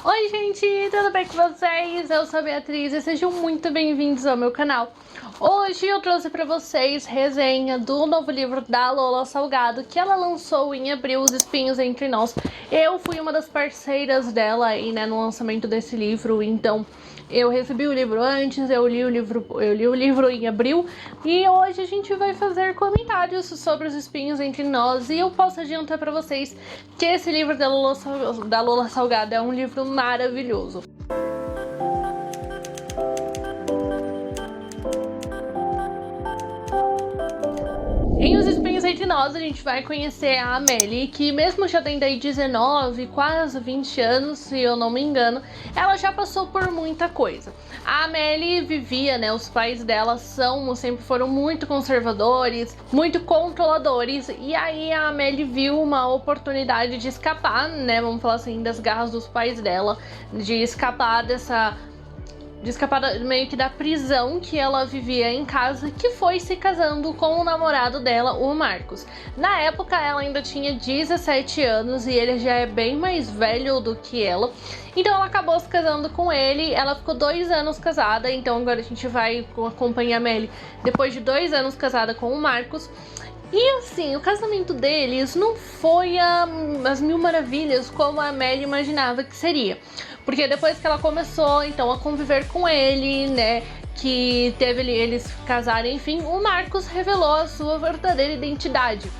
Oi gente, tudo bem com vocês? Eu sou a Beatriz e sejam muito bem-vindos ao meu canal. Hoje eu trouxe pra vocês resenha do novo livro da Lola Salgado, que ela lançou em abril, Os Espinhos Entre Nós. Eu fui uma das parceiras dela aí, né, no lançamento desse livro, então eu recebi o livro antes, eu li o livro em abril e hoje a gente vai fazer comentários sobre Os Espinhos Entre Nós e eu posso adiantar pra vocês que esse livro da Lola Salgado é um livro maravilhoso. Em Os Espinhos Entre Nós, a gente vai conhecer a Amélie, que mesmo já tendo aí 19, quase 20 anos, se eu não me engano, ela já passou por muita coisa. A Amélie vivia, né, os pais dela sempre foram muito conservadores, muito controladores, e aí a Amélie viu uma oportunidade de escapar, né, vamos falar assim, das garras dos pais dela, de escapar meio que da prisão que ela vivia em casa, que foi se casando com o namorado dela, o Marcos. Na época ela ainda tinha 17 anos e ele já é bem mais velho do que ela, então ela acabou se casando com ele. Ela ficou 2 anos casada, então agora a gente vai acompanhar a Amélie depois de 2 anos casada com o Marcos. E assim, o casamento deles não foi as mil maravilhas como a Amélie imaginava que seria. Porque depois que ela começou, então, a conviver com ele, né, que teve eles casarem, enfim, o Marcos revelou a sua verdadeira identidade.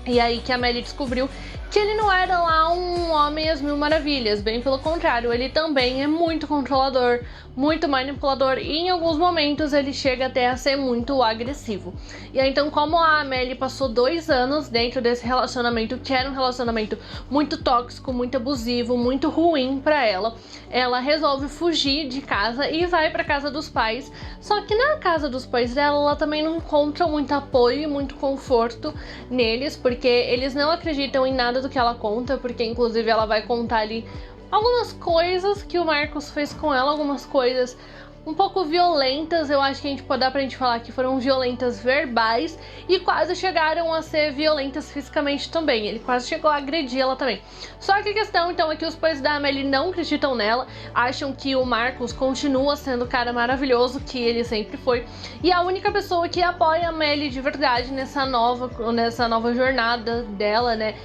E aí que a Amélie descobriu que ele não era lá um homem às mil maravilhas, bem pelo contrário, ele também é muito controlador, muito manipulador e em alguns momentos ele chega até a ser muito agressivo. E aí então, como a Amélie passou 2 anos dentro desse relacionamento, que era um relacionamento muito tóxico, muito abusivo, muito ruim pra ela, ela resolve fugir de casa e vai pra casa dos pais. Só que na casa dos pais dela, ela também não encontra muito apoio e muito conforto neles, porque eles não acreditam em nada do que ela conta, porque inclusive ela vai contar ali algumas coisas que o Marcos fez com ela, algumas coisas um pouco violentas, eu acho que a gente pode dar pra gente falar que foram violentas verbais e quase chegaram a ser violentas fisicamente também. Ele quase chegou a agredir ela também. Só que a questão então é que os pais da Amélie não acreditam nela, acham que o Marcos continua sendo o cara maravilhoso que ele sempre foi. E a única pessoa que apoia a Amélie de verdade nessa nova jornada dela, né,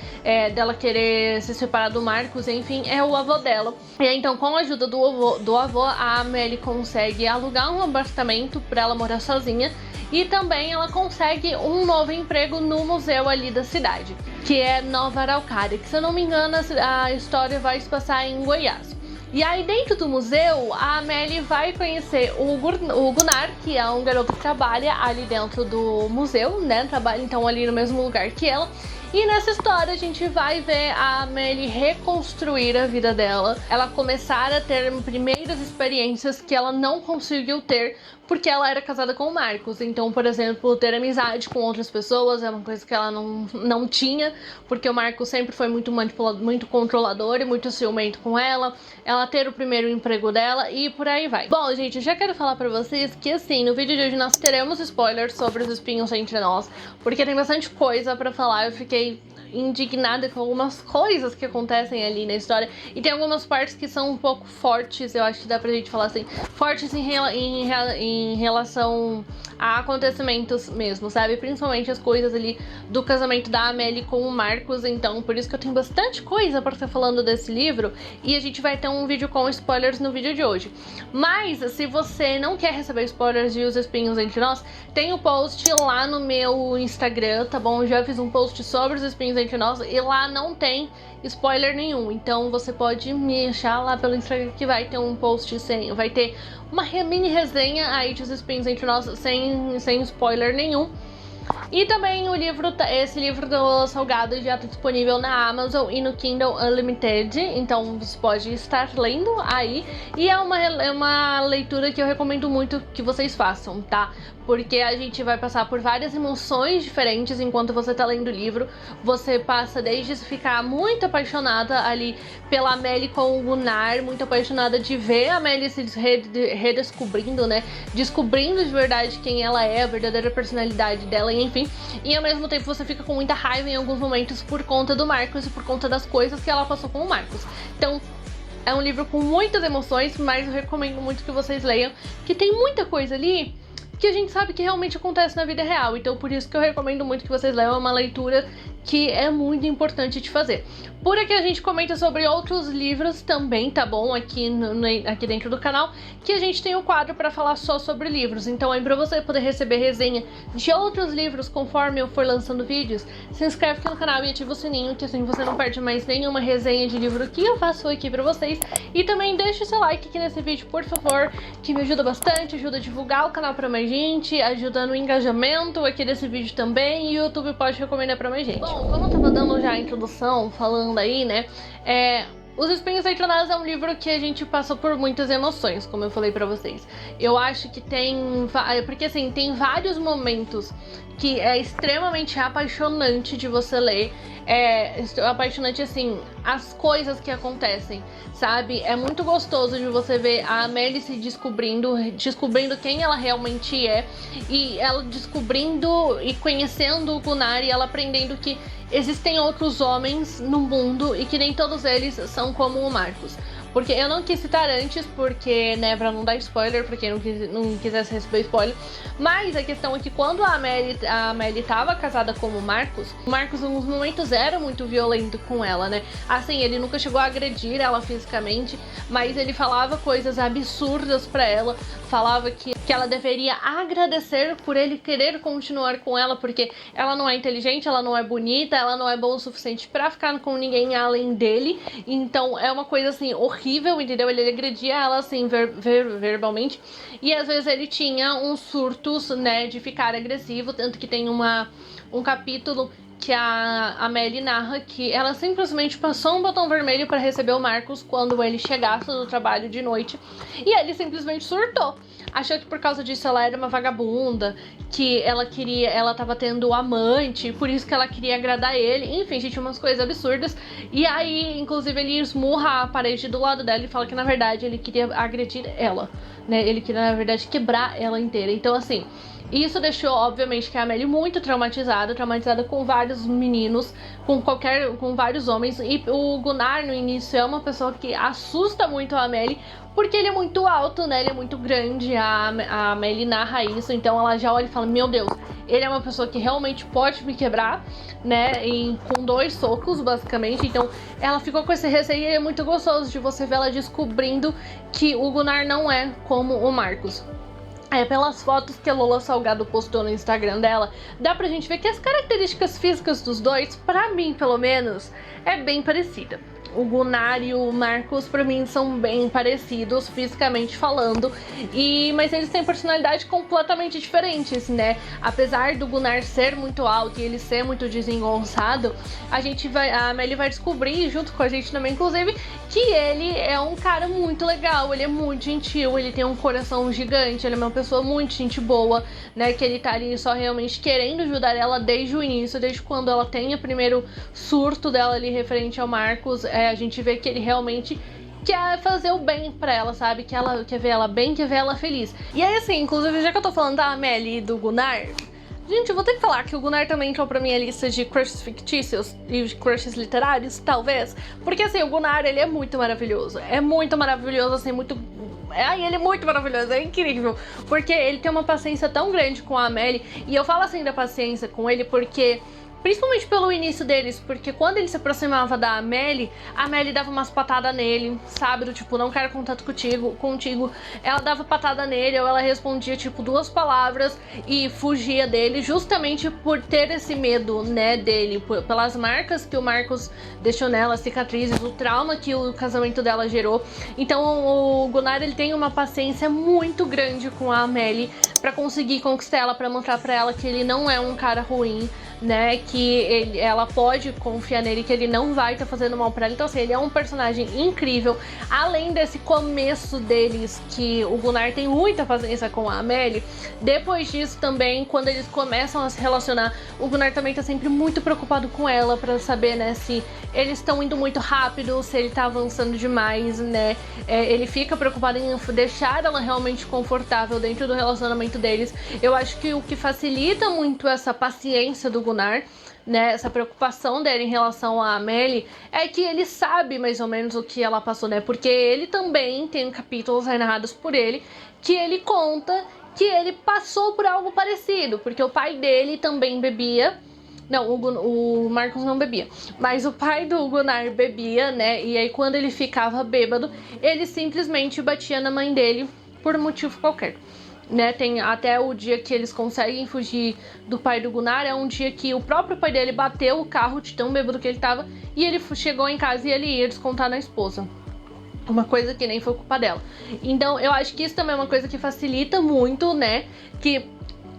dela querer se separar do Marcos, enfim, é o avô dela. E aí, então, com a ajuda do avô, a Amélie consegue alugar um apartamento para ela morar sozinha e também ela consegue um novo emprego no museu ali da cidade, que é Nova Araucária, que se eu não me engano a história vai se passar em Goiás. E aí dentro do museu, a Amélie vai conhecer o Gunnar, que é um garoto que trabalha ali dentro do museu, né, trabalha então ali no mesmo lugar que ela. E nessa história a gente vai ver a Amélie reconstruir a vida dela, ela começar a ter primeiras experiências que ela não conseguiu ter porque ela era casada com o Marcos. Então, por exemplo, ter amizade com outras pessoas é uma coisa que ela não tinha, porque o Marcos sempre foi muito manipulador, muito controlador e muito ciumento com ela. Ela ter o primeiro emprego dela e por aí vai. Bom, gente, eu já quero falar pra vocês que assim, no vídeo de hoje nós teremos spoilers sobre Os Espinhos Entre Nós, porque tem bastante coisa pra falar. Eu fiquei indignada com algumas coisas que acontecem ali na história e tem algumas partes que são um pouco fortes, eu acho que dá pra gente falar assim, fortes em relação a acontecimentos mesmo, sabe? Principalmente as coisas ali do casamento da Amélie com o Marcos, então por isso que eu tenho bastante coisa pra estar falando desse livro e a gente vai ter um vídeo com spoilers no vídeo de hoje. Mas se você não quer receber spoilers de Os Espinhos Entre Nós, tem o post lá no meu Instagram, tá bom? Eu já fiz um post sobre Os Espinhos Entre Nós e lá não tem spoiler nenhum, então você pode me achar lá pelo Instagram que vai ter um post vai ter uma mini resenha aí de Os Espinhos Entre Nós sem spoiler nenhum. E também esse livro do Lola Salgado já está disponível na Amazon e no Kindle Unlimited, então você pode estar lendo aí. E é uma leitura que eu recomendo muito que vocês façam, tá? Porque a gente vai passar por várias emoções diferentes enquanto você tá lendo o livro. Você passa desde ficar muito apaixonada ali pela Amélie com o Gunnar, muito apaixonada de ver a Amélie se redescobrindo, né? Descobrindo de verdade quem ela é, a verdadeira personalidade dela, enfim. E ao mesmo tempo você fica com muita raiva em alguns momentos por conta do Marcos e por conta das coisas que ela passou com o Marcos. Então, É um livro com muitas emoções, mas eu recomendo muito que vocês leiam, que tem muita coisa ali que a gente sabe que realmente acontece na vida real. Então por isso que eu recomendo muito que vocês leiam, é uma leitura que é muito importante de fazer. Por aqui a gente comenta sobre outros livros também, tá bom? Aqui dentro do canal, que a gente tem um quadro para falar só sobre livros. Então aí pra você poder receber resenha de outros livros conforme eu for lançando vídeos, se inscreve aqui no canal e ativa o sininho, que assim você não perde mais nenhuma resenha de livro que eu faço aqui pra vocês. E também deixa o seu like aqui nesse vídeo, por favor, que me ajuda bastante, ajuda a divulgar o canal pra mais gente, ajuda no engajamento aqui desse vídeo também, e o YouTube pode recomendar pra mais gente. Bom, como eu tava dando já a introdução, falando aí, né, Os Espinhos Atronados é um livro que a gente passou por muitas emoções, como eu falei pra vocês. Eu acho que porque assim, tem vários momentos que é extremamente apaixonante de você ler. É apaixonante, assim, as coisas que acontecem, sabe? É muito gostoso de você ver a Amélie se descobrindo quem ela realmente é, e ela descobrindo e conhecendo o Gunnar, e ela aprendendo que existem outros homens no mundo e que nem todos eles são como o Marcos. Porque eu não quis citar antes, porque, né, pra não dar spoiler, pra quem não quisesse receber spoiler. Mas a questão é que quando a Amélie tava casada com o Marcos em uns momentos era muito violento com ela, né? Assim, ele nunca chegou a agredir ela fisicamente, mas ele falava coisas absurdas pra ela, falava que ela deveria agradecer por ele querer continuar com ela, porque ela não é inteligente, ela não é bonita, ela não é boa o suficiente pra ficar com ninguém além dele. Então é uma coisa assim horrível, entendeu? Ele agredia ela assim verbalmente, e às vezes ele tinha uns surtos, né, de ficar agressivo, tanto que tem um capítulo que a Amélie narra que ela simplesmente passou um botão vermelho para receber o Marcos quando ele chegasse do trabalho de noite, e ele simplesmente surtou. Achou que por causa disso ela era uma vagabunda, que ela tava tendo amante, por isso que ela queria agradar ele. Enfim, gente, umas coisas absurdas. E aí, inclusive, ele esmurra a parede do lado dela e fala que, na verdade, ele queria agredir ela, né? Ele queria, na verdade, quebrar ela inteira. Então, assim, isso deixou, obviamente, que a Amélie muito traumatizada com vários meninos, com vários homens. E o Gunnar, no início, é uma pessoa que assusta muito a Amélie, porque ele é muito alto, né? Ele é muito grande, a Amélie narra isso, então ela já olha e fala, meu Deus, ele é uma pessoa que realmente pode me quebrar, né? Com 2 socos, basicamente. Então ela ficou com esse receio, e é muito gostoso de você ver ela descobrindo que o Gunnar não é como o Marcos. Pelas fotos que a Lola Salgado postou no Instagram dela, dá pra gente ver que as características físicas dos dois, pra mim pelo menos, é bem parecida. O Gunnar e o Marcos, pra mim, são bem parecidos, fisicamente falando, mas eles têm personalidade completamente diferentes, né? Apesar do Gunnar ser muito alto e ele ser muito desengonçado, a Amélie vai descobrir, junto com a gente também, inclusive, que ele é um cara muito legal, ele é muito gentil, ele tem um coração gigante, ele é uma pessoa muito gente boa, né? Que ele tá ali só realmente querendo ajudar ela desde o início, desde quando ela tem o primeiro surto dela ali referente ao Marcos. A gente vê que ele realmente quer fazer o bem pra ela, sabe? Que ela quer ver ela bem, quer ver ela feliz. E aí, assim, inclusive, já que eu tô falando da Amélie e do Gunnar, gente, eu vou ter que falar que o Gunnar também entrou pra minha lista de crushes fictícios e de crushes literários, talvez. Porque, assim, o Gunnar, ele é muito maravilhoso, assim, ele é muito maravilhoso, é incrível. Porque ele tem uma paciência tão grande com a Amélie, e eu falo assim da paciência com ele porque... principalmente pelo início deles, porque quando ele se aproximava da Amélie, a Amélie dava umas patadas nele, sabe? Do tipo, não quero contato contigo. Ela dava patada nele, ou ela respondia, tipo, 2 palavras e fugia dele, justamente por ter esse medo, né, dele, pelas marcas que o Marcos deixou nela, as cicatrizes, o trauma que o casamento dela gerou. Então o Gunnar, ele tem uma paciência muito grande com a Amélie pra conseguir conquistar ela, pra mostrar pra ela que ele não é um cara ruim, né, que ela pode confiar nele, que ele não vai estar fazendo mal pra ela. Então assim, ele é um personagem incrível. Além desse começo deles, que o Gunnar tem muita paciência com a Amélie, depois disso também, quando eles começam a se relacionar, o Gunnar também tá sempre muito preocupado com ela, pra saber, né, se eles estão indo muito rápido, se ele tá avançando demais, né. Ele fica preocupado em deixar ela realmente confortável dentro do relacionamento relacionamento deles. Eu acho que o que facilita muito essa paciência do Gunnar, né, essa preocupação dele em relação a Amélie, é que ele sabe mais ou menos o que ela passou, né? Porque ele também tem capítulos narrados por ele que ele conta que ele passou por algo parecido, porque o pai dele também bebia. Não, o Marcos não bebia, mas o pai do Gunnar bebia, né? E aí quando ele ficava bêbado, ele simplesmente batia na mãe dele por motivo qualquer, né? Tem até o dia que eles conseguem fugir do pai do Gunnar, é um dia que o próprio pai dele bateu o carro de tão bêbado que ele tava, e ele chegou em casa e ele ia descontar na esposa. Uma coisa que nem foi culpa dela. Então eu acho que isso também é uma coisa que facilita muito, né? Que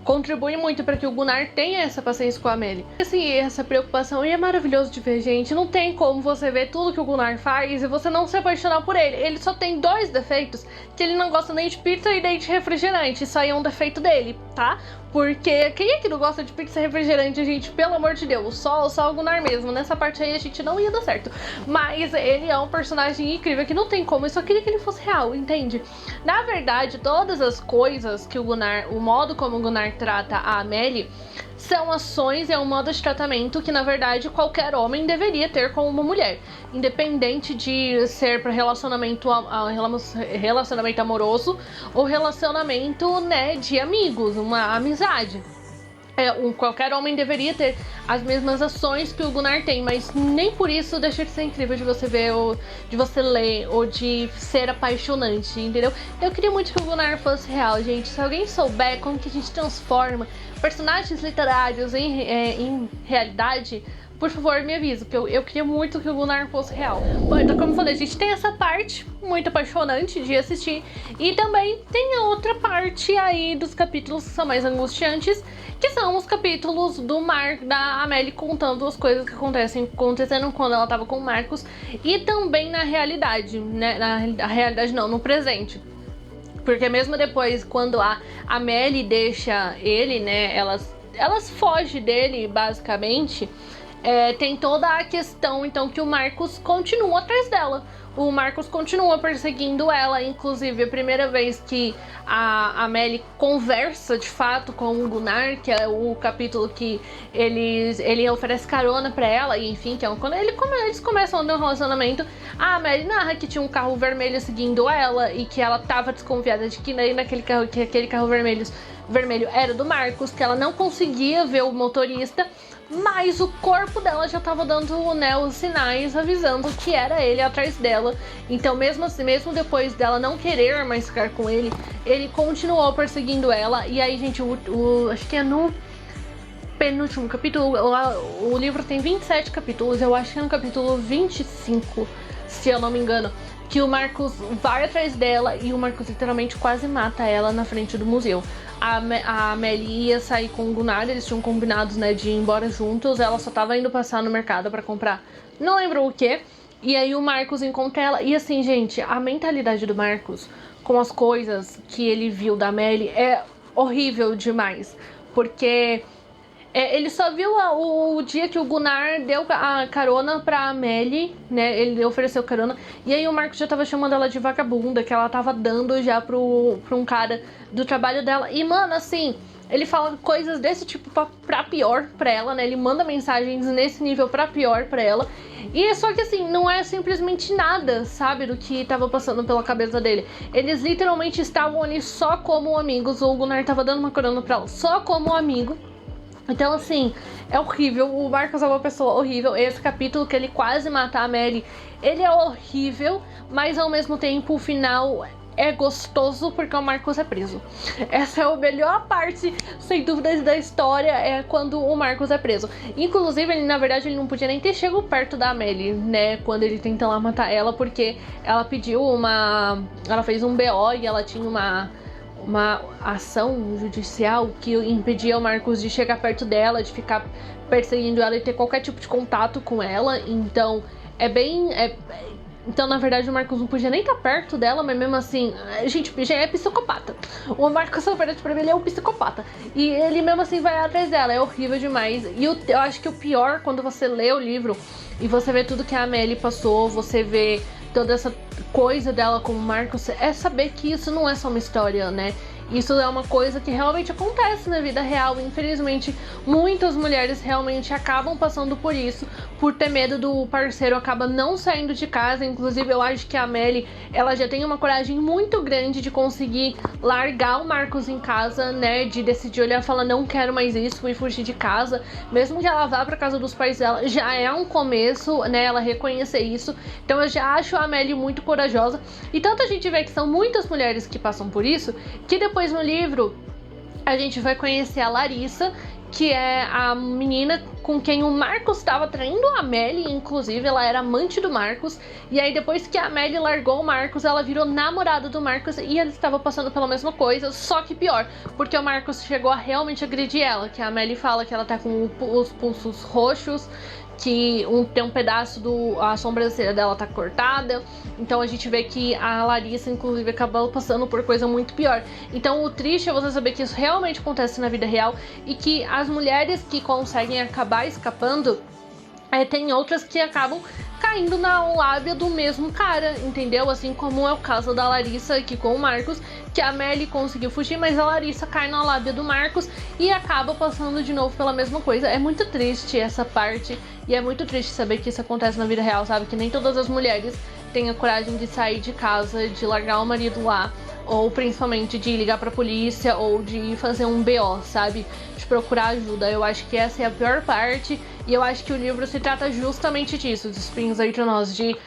contribui muito para que o Gunnar tenha essa paciência com a Amélie. Assim, essa preocupação, e é maravilhoso de ver, gente. Não tem como você ver tudo que o Gunnar faz e você não se apaixonar por ele. Ele só tem 2 defeitos, que ele não gosta nem de pizza e nem de refrigerante. Isso aí é um defeito dele, tá? Porque quem é que não gosta de pizza e refrigerante, gente? Pelo amor de Deus, só o Gunnar mesmo. Nessa parte aí a gente não ia dar certo. Mas ele é um personagem incrível que não tem como. Eu só queria que ele fosse real, entende? Na verdade, todas as coisas que o Gunnar, o modo como o Gunnar trata a Amélie, são ações, é um modo de tratamento que, na verdade, qualquer homem deveria ter com uma mulher. Independente de ser para relacionamento amoroso ou relacionamento, né, de amigos, uma amizade. Qualquer homem deveria ter as mesmas ações que o Gunnar tem, mas nem por isso deixa de ser incrível de você ver, ou de você ler, ou de ser apaixonante, entendeu? Eu queria muito que o Gunnar fosse real, gente. Se alguém souber como que a gente transforma personagens literários em realidade, por favor, me avisa, porque eu queria muito que o Gunnar fosse real. Bom, então como eu falei, a gente tem essa parte muito apaixonante de assistir, e também tem a outra parte aí dos capítulos que são mais angustiantes, que são os capítulos da Amélie contando as coisas que acontecendo quando ela tava com o Marcos, e também na realidade, né, na realidade não, no presente. Porque mesmo depois, quando a Amélie deixa ele, né, elas fogem dele, basicamente. Tem toda a questão, então, que o Marcos continua atrás dela. O Marcos continua perseguindo ela. Inclusive, a primeira vez que a Amélie conversa, de fato, com o Gunnar, que é o capítulo que ele oferece carona pra ela, e enfim, que é quando eles começam a ter um relacionamento, a Amélie narra que tinha um carro vermelho seguindo ela, e que ela tava desconfiada de que aquele carro vermelho era do Marcos, que ela não conseguia ver o motorista, mas o corpo dela já tava dando, né, os sinais avisando que era ele atrás dela. Então mesmo assim, mesmo depois dela não querer mais ficar com ele, ele continuou perseguindo ela. E aí, gente, acho que é no penúltimo capítulo, o livro tem 27 capítulos, eu acho que é no capítulo 25, se eu não me engano, que o Marcos vai atrás dela e o Marcos literalmente quase mata ela na frente do museu. A Amélie ia sair com o Gunnar, eles tinham combinados, né, de ir embora juntos, ela só tava indo passar no mercado pra comprar, não lembro o que, e aí o Marcos encontra ela, e assim, gente, a mentalidade do Marcos com as coisas que ele viu da Amélie é horrível demais, porque ele só viu o dia que o Gunnar deu a carona pra Amélie, né? Ele ofereceu carona. E aí o Marcos já tava chamando ela de vagabunda, que ela tava dando já pra um cara do trabalho dela. E, mano, assim, ele fala coisas desse tipo pra pior pra ela, né? Ele manda mensagens nesse nível pra pior pra ela. E só que, assim, não é simplesmente nada, sabe? Do que tava passando pela cabeça dele. Eles literalmente estavam ali só como amigos. O Gunnar tava dando uma carona pra ela só como amigo. Então, assim, é horrível. O Marcos é uma pessoa horrível. Esse capítulo que ele quase mata a Amélie, ele é horrível, mas ao mesmo tempo o final é gostoso porque o Marcos é preso. Essa é a melhor parte, sem dúvidas, da história, é quando o Marcos é preso. Inclusive, ele, na verdade, ele não podia nem ter chegado perto da Amélie, né, quando ele tenta lá matar ela, porque ela pediu ela fez um BO e ela tinha uma ação judicial que impedia o Marcos de chegar perto dela, de ficar perseguindo ela e ter qualquer tipo de contato com ela. Então então, na verdade, o Marcos não podia nem estar perto dela, mas mesmo assim, gente, já é psicopata. O Marcos, na verdade, pra mim, ele é um psicopata. E ele mesmo assim vai atrás dela, é horrível demais. E eu acho que o pior, quando você lê o livro e você vê tudo que a Amélie passou, você vê toda essa coisa dela com o Marcos, é saber que isso não é só uma história, né? Isso é uma coisa que realmente acontece na vida real. Infelizmente, muitas mulheres realmente acabam passando por isso, por ter medo do parceiro acaba não saindo de casa. Inclusive, eu acho que a Melly, ela já tem uma coragem muito grande de conseguir largar o Marcos em casa, né? De decidir olhar e falar, não quero mais isso, e fugir de casa. Mesmo que ela vá pra casa dos pais dela, já é um começo, né? Ela reconhecer isso. Então eu já acho a Melly muito corajosa. E tanto a gente vê que são muitas mulheres que passam por isso, que depois no livro a gente vai conhecer a Larissa, que é a menina com quem o Marcos estava traindo a Melly, inclusive ela era amante do Marcos, e aí depois que a Melly largou o Marcos, ela virou namorada do Marcos e ele estava passando pela mesma coisa, só que pior, porque o Marcos chegou a realmente agredir ela, que a Melly fala que ela tá com os pulsos roxos, que tem um pedaço a sobrancelha dela tá cortada. Então a gente vê que a Larissa, inclusive, acabou passando por coisa muito pior. Então o triste é você saber que isso realmente acontece na vida real e que as mulheres que conseguem acabar escapando, tem outras que acabam caindo na lábia do mesmo cara, entendeu? Assim como é o caso da Larissa aqui com o Marcos, que a Melly conseguiu fugir, mas a Larissa cai na lábia do Marcos e acaba passando de novo pela mesma coisa. É muito triste essa parte, e é muito triste saber que isso acontece na vida real, sabe? Que nem todas as mulheres têm a coragem de sair de casa, de largar o marido lá, ou principalmente de ligar pra polícia, ou de fazer um BO, sabe? De procurar ajuda. Eu acho que essa é a pior parte, e eu acho que o livro se trata justamente disso, dos espinhos entre nós, de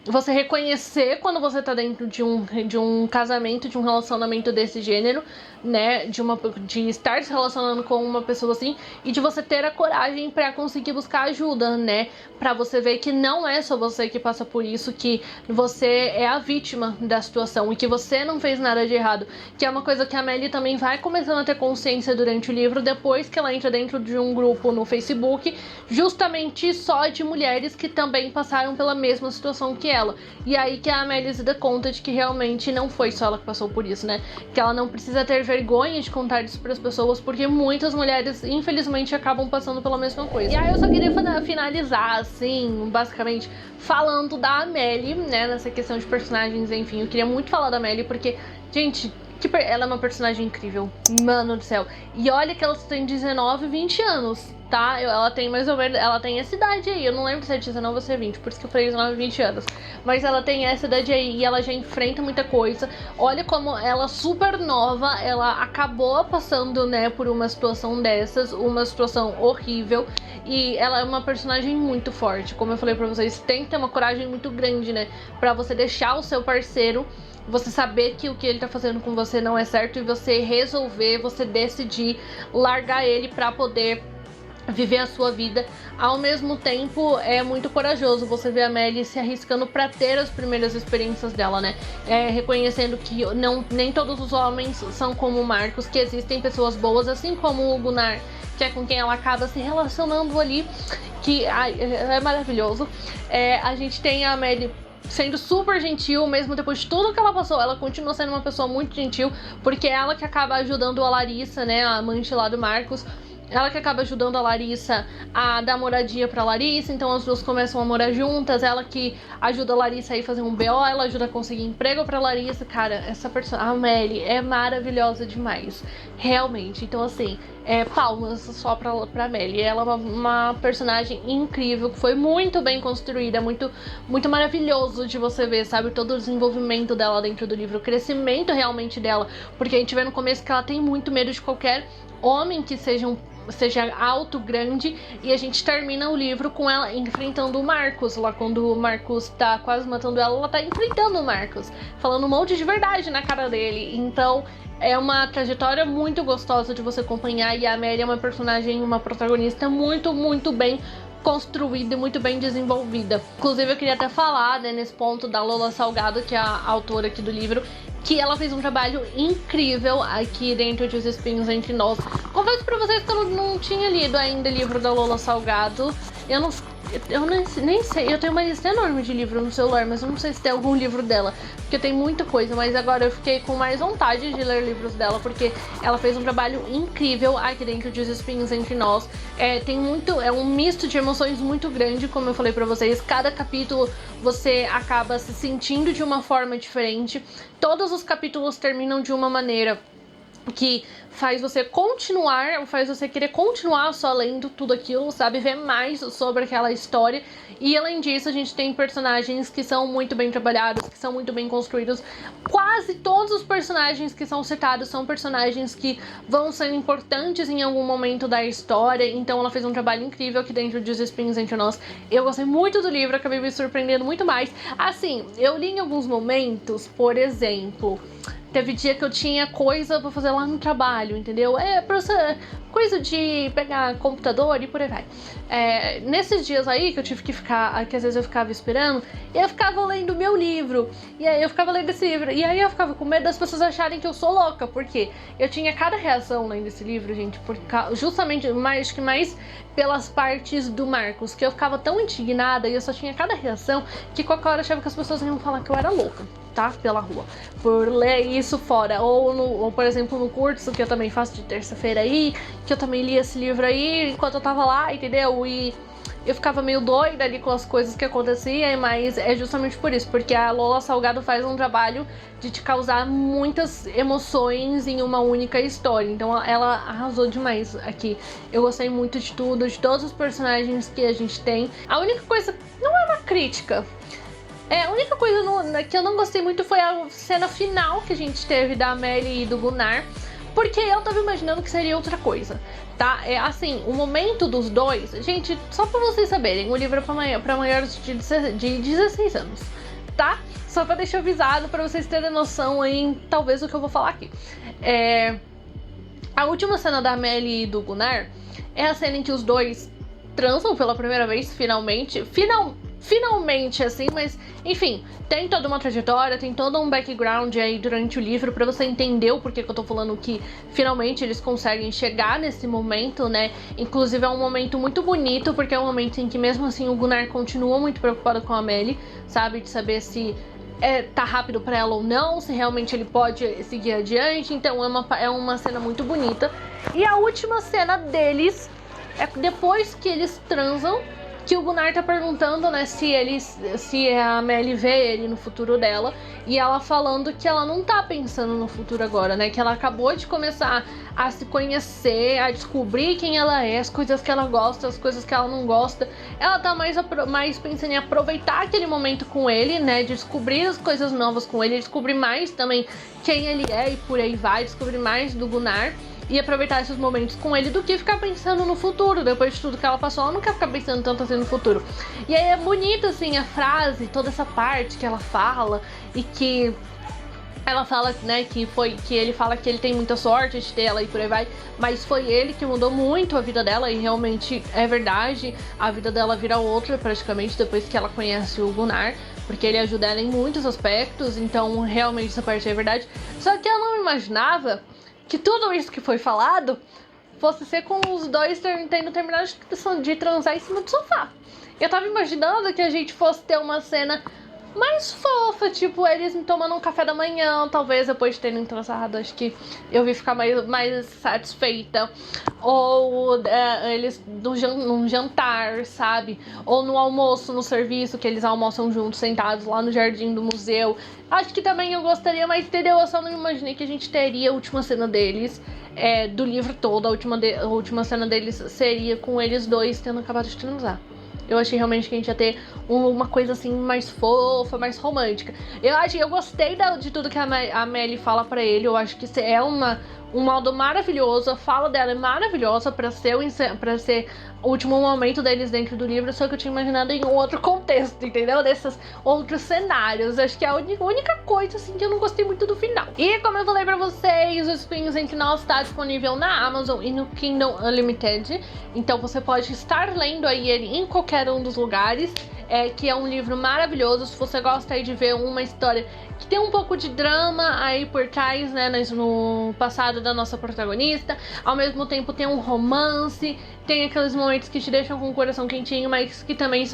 você reconhecer quando você tá dentro de um casamento, de um relacionamento desse gênero, né, de estar se relacionando com uma pessoa assim, e de você ter a coragem pra conseguir buscar ajuda, né, pra você ver que não é só você que passa por isso, que você é a vítima da situação e que você não fez nada de errado, que é uma coisa que a Melly também vai começando a ter consciência durante o livro, depois que ela entra dentro de um grupo no Facebook, justamente só de mulheres que também passaram pela mesma situação que ela. E aí que a Amélia se dá conta de que realmente não foi só ela que passou por isso, né? Que ela não precisa ter vergonha de contar isso para as pessoas, porque muitas mulheres, infelizmente, acabam passando pela mesma coisa. E aí eu só queria finalizar, assim, basicamente, falando da Amélia, né? Nessa questão de personagens, enfim. Eu queria muito falar da Amélia, porque, gente, ela é uma personagem incrível. Mano do céu. E olha que ela tem 19, 20 anos. Tá? Ela tem mais ou menos, ela tem essa idade aí, eu não lembro se é 19 ou se é 20, por isso que eu falei 19, 20 anos. Mas ela tem essa idade aí e ela já enfrenta muita coisa. Olha como ela super nova, ela acabou passando, né, por uma situação dessas, uma situação horrível. E ela é uma personagem muito forte, como eu falei pra vocês, tem que ter uma coragem muito grande, né, pra você deixar o seu parceiro, você saber que o que ele tá fazendo com você não é certo e você resolver, você decidir largar ele pra poder viver a sua vida. Ao mesmo tempo, é muito corajoso você ver a Melly se arriscando pra ter as primeiras experiências dela, né? Reconhecendo que nem todos os homens são como o Marcos, que existem pessoas boas, assim como o Gunnar, que é com quem ela acaba se relacionando ali, que é maravilhoso. A gente tem a Melly sendo super gentil, mesmo depois de tudo que ela passou, ela continua sendo uma pessoa muito gentil, porque é ela que acaba ajudando a Larissa, né, a amante lá do Marcos. Ela que acaba ajudando a Larissa a dar moradia pra Larissa, então as duas começam a morar juntas. Ela que ajuda a Larissa a ir fazer um BO, ela ajuda a conseguir emprego pra Larissa. Cara, essa personagem, a Melly, é maravilhosa demais, realmente. Então assim, palmas só pra Melly. Ela é uma personagem incrível, que foi muito bem construída, muito, muito maravilhoso de você ver, sabe? Todo o desenvolvimento dela dentro do livro, o crescimento realmente dela, porque a gente vê no começo que ela tem muito medo de qualquer homem que seja alto, grande, e a gente termina o livro com ela enfrentando o Marcos. Lá quando o Marcos tá quase matando ela, ela tá enfrentando o Marcos, falando um monte de verdade na cara dele. Então é uma trajetória muito gostosa de você acompanhar, e a Amélia é uma personagem, uma protagonista muito, muito bem construída e muito bem desenvolvida. Inclusive eu queria até falar, né, nesse ponto da Lola Salgado, que é a autora aqui do livro, que ela fez um trabalho incrível aqui dentro de Os Espinhos Entre Nós. Confesso pra vocês que eu não tinha lido ainda o livro da Lola Salgado. Eu nem sei, eu tenho uma lista enorme de livros no celular, mas eu não sei se tem algum livro dela, porque tem muita coisa. Mas agora eu fiquei com mais vontade de ler livros dela, porque ela fez um trabalho incrível aqui dentro de Os Espinhos Entre Nós. É um misto de emoções muito grande, como eu falei pra vocês. Cada capítulo você acaba se sentindo de uma forma diferente. Todos os capítulos terminam de uma maneira que faz você continuar, faz você querer continuar só lendo tudo aquilo, sabe? Ver mais sobre aquela história. E além disso, a gente tem personagens que são muito bem trabalhados, que são muito bem construídos. Quase todos os personagens que são citados são personagens que vão ser importantes em algum momento da história. Então ela fez um trabalho incrível aqui dentro de Os Espinhos Entre Nós. Eu gostei muito do livro, acabei me surpreendendo muito mais. Assim, eu li em alguns momentos, por exemplo, teve dia que eu tinha coisa pra fazer lá no trabalho, entendeu? Coisa de pegar computador e por aí vai. Nesses dias aí que eu tive que ficar, que às vezes eu ficava esperando, eu ficava lendo meu livro. E aí eu ficava lendo esse livro. E aí eu ficava com medo das pessoas acharem que eu sou louca. Porque eu tinha cada reação lendo esse livro, gente. Justamente, acho que mais pelas partes do Marcos. Que eu ficava tão indignada e eu só tinha cada reação que qualquer hora eu achava que as pessoas iam falar que eu era louca, tá? Pela rua. Por ler isso fora. Ou por exemplo, no curso que eu também faço de terça-feira aí, que eu também li esse livro aí enquanto eu tava lá, entendeu? E eu ficava meio doida ali com as coisas que aconteciam, mas é justamente por isso, porque a Lola Salgado faz um trabalho de te causar muitas emoções em uma única história. Então ela arrasou demais aqui. Eu gostei muito de tudo, de todos os personagens que a gente tem. A única coisa, não é uma crítica, a única coisa que eu não gostei muito foi a cena final que a gente teve da Amélie e do Gunnar, porque eu tava imaginando que seria outra coisa, tá? Assim, o momento dos dois, gente, só pra vocês saberem, o livro é pra maiores de 16 anos, tá? Só pra deixar avisado, pra vocês terem noção aí, talvez, do que eu vou falar aqui. A última cena da Amélie e do Gunnar é a cena em que os dois transam pela primeira vez, finalmente, assim, mas enfim, tem toda uma trajetória, tem todo um background aí durante o livro pra você entender o porquê que eu tô falando que finalmente eles conseguem chegar nesse momento, né? Inclusive é um momento muito bonito, porque é um momento em que mesmo assim o Gunnar continua muito preocupado com a Amélie, sabe? De saber se tá rápido pra ela ou não, se realmente ele pode seguir adiante. Então é uma cena muito bonita. E a última cena deles é depois que eles transam, que o Gunnar tá perguntando, né, se a Amélie vê ele no futuro dela, e ela falando que ela não tá pensando no futuro agora, né, que ela acabou de começar a se conhecer, a descobrir quem ela é, as coisas que ela gosta, as coisas que ela não gosta. Ela tá mais pensando em aproveitar aquele momento com ele, né, de descobrir as coisas novas com ele, descobrir mais também quem ele é e por aí vai, descobrir mais do Gunnar e aproveitar esses momentos com ele do que ficar pensando no futuro. Depois de tudo que ela passou, ela não quer ficar pensando tanto assim no futuro. E aí é bonito, assim, a frase, toda essa parte que ela fala e que ela fala, né, que ele fala que ele tem muita sorte de ter ela e por aí vai, mas foi ele que mudou muito a vida dela, e realmente é verdade, a vida dela vira outra praticamente depois que ela conhece o Gunnar, porque ele ajuda ela em muitos aspectos, então realmente essa parte é verdade. Só que ela não imaginava que tudo isso que foi falado fosse ser com os dois tendo terminado de transar em cima do sofá. Eu tava imaginando que a gente fosse ter uma cena mais fofa, tipo, eles tomando um café da manhã, talvez depois de terem transado, acho que eu vi ficar mais satisfeita. Ou eles num jantar, sabe? Ou no almoço, no serviço, que eles almoçam juntos, sentados lá no jardim do museu. Acho que também eu gostaria, mas entendeu? Eu só não imaginei que a gente teria a última cena deles, do livro todo. A última cena deles seria com eles dois tendo acabado de transar. Eu achei realmente que a gente ia ter uma coisa assim mais fofa, mais romântica. Eu gostei de tudo que a Amélie fala pra ele. Eu acho que isso é um modo maravilhoso. A fala dela é maravilhosa pra ser o último momento deles dentro do livro. Só que eu tinha imaginado em um outro contexto, entendeu? Desses outros cenários. Acho que é a única coisa assim que eu não gostei muito do final. E como eu falei pra vocês, Os Espinhos Entre Nós está disponível na Amazon e no Kindle Unlimited. Então você pode estar lendo aí ele em qualquer um dos lugares. Que é um livro maravilhoso. Se você gosta aí de ver uma história que tem um pouco de drama aí por trás, né, no passado da nossa protagonista, ao mesmo tempo tem um romance, tem aqueles momentos que te deixam com o coração quentinho, mas que também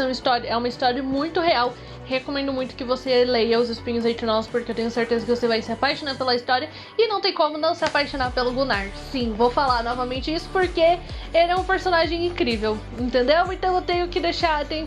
é uma história muito real. Recomendo muito que você leia Os Espinhos Entre Nós, porque eu tenho certeza que você vai se apaixonar pela história, e não tem como não se apaixonar pelo Gunnar. Sim, vou falar novamente isso porque ele é um personagem incrível, entendeu? Então eu tenho que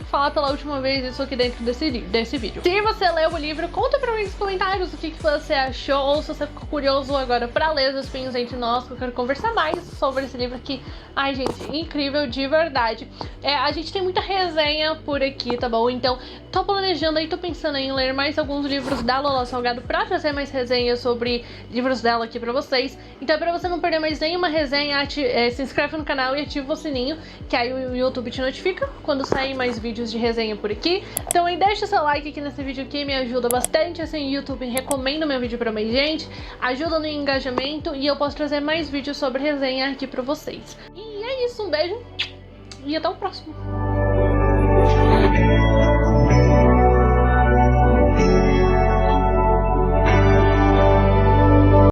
falar pela última vez isso aqui dentro desse vídeo. Se você leu o livro, conta pra mim nos comentários o que você achou, ou se você ficou curioso agora pra ler Os Espinhos Entre Nós, que eu quero conversar mais sobre esse livro aqui. Ai, gente, incrível de verdade. A gente tem muita resenha por aqui, tá bom? Então, tô planejando aí, tô pensando em ler mais alguns livros da Lola Salgado pra trazer mais resenhas sobre livros dela aqui pra vocês. Então, pra você não perder mais nenhuma resenha, se inscreve no canal e ativa o sininho, que aí o YouTube te notifica quando sair mais vídeos de resenha por aqui. Então aí deixa o seu like aqui nesse vídeo aqui, me ajuda bastante, assim o YouTube recomenda meu vídeo pra mais gente, ajuda no engajamento e eu posso trazer mais vídeos sobre resenha aqui pra vocês. E é isso, um beijo e até o próximo!